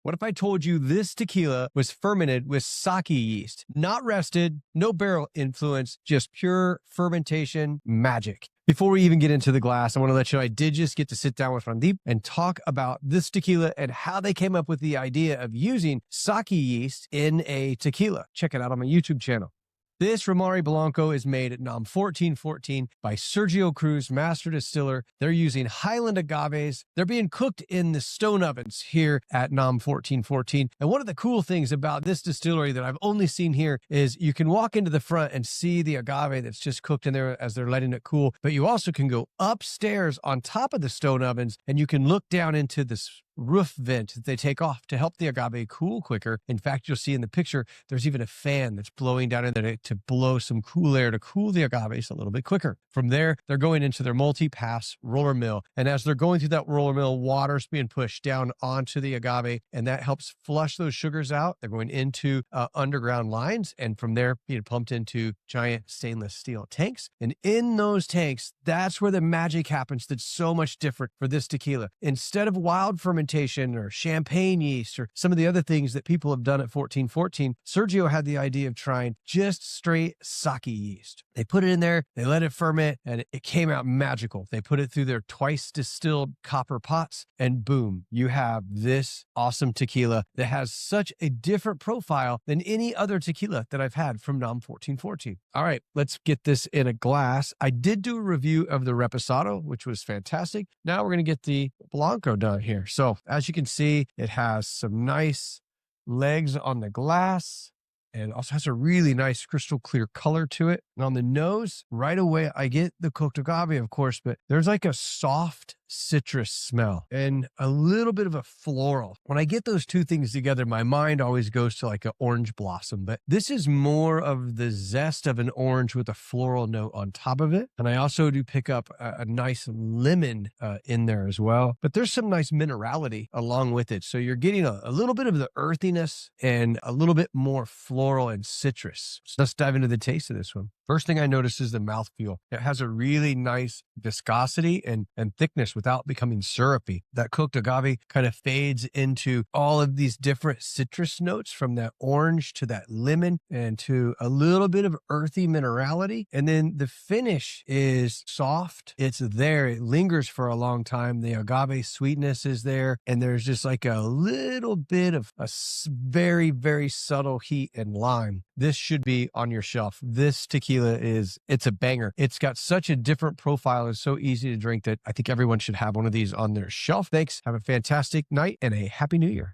What if I told you this tequila was fermented with sake yeast, not rested, no barrel influence, just pure fermentation magic? Before we even get into the glass, I want to let you know I did just get to sit down with Randeep and talk about this tequila and how they came up with the idea of using sake yeast in a tequila. Check it out on my YouTube channel. This Romari Blanco is made at NOM 1414 by Sergio Cruz, master distiller. They're using Highland agaves. They're being cooked in the stone ovens here at NOM 1414. And one of the cool things about this distillery that I've only seen here is you can walk into the front and see the agave that's just cooked in there as they're letting it cool. But you also can go upstairs on top of the stone ovens and you can look down into this roof vent that they take off to help the agave cool quicker. In fact, you'll see in the picture, there's even a fan that's blowing down in there to blow some cool air to cool the agaves a little bit quicker. From there, they're going into their multi-pass roller mill. And as they're going through that roller mill, water's being pushed down onto the agave, and that helps flush those sugars out. They're going into underground lines, and from there, being pumped into giant stainless steel tanks. And in those tanks, that's where the magic happens that's so much different for this tequila. Instead of wild fermentation or champagne yeast or some of the other things that people have done at 1414, Sergio had the idea of trying just straight sake yeast. They put it in there, they let it ferment, and it came out magical. They put it through their twice distilled copper pots, and boom, you have this awesome tequila that has such a different profile than any other tequila that I've had from NOM 1414. All right, let's get this in a glass. I did do a review of the Reposado, which was fantastic. Now we're going to get the Blanco done here. So as you can see, it has some nice legs on the glass and also has a really nice crystal clear color to it. And on the nose, right away, I get the cooked agave, of course, but there's like a soft citrus smell and a little bit of a floral. When I get those two things together, my mind always goes to like an orange blossom, but this is more of the zest of an orange with a floral note on top of it. And I also do pick up a nice lemon in there as well, but there's some nice minerality along with it. So you're getting a little bit of the earthiness and a little bit more floral and citrus. So let's dive into the taste of this one. First thing I notice is the mouthfeel. It has a really nice viscosity and thickness without becoming syrupy. That cooked agave kind of fades into all of these different citrus notes, from that orange to that lemon and to a little bit of earthy minerality. And then the finish is soft. It's there. It lingers for a long time. The agave sweetness is there. And there's just like a little bit of a very, very subtle heat and lime. This should be on your shelf. This tequila it's a banger. It's got such a different profile and so easy to drink that I think everyone should have one of these on their shelf. Thanks. Have a fantastic night and a happy new year.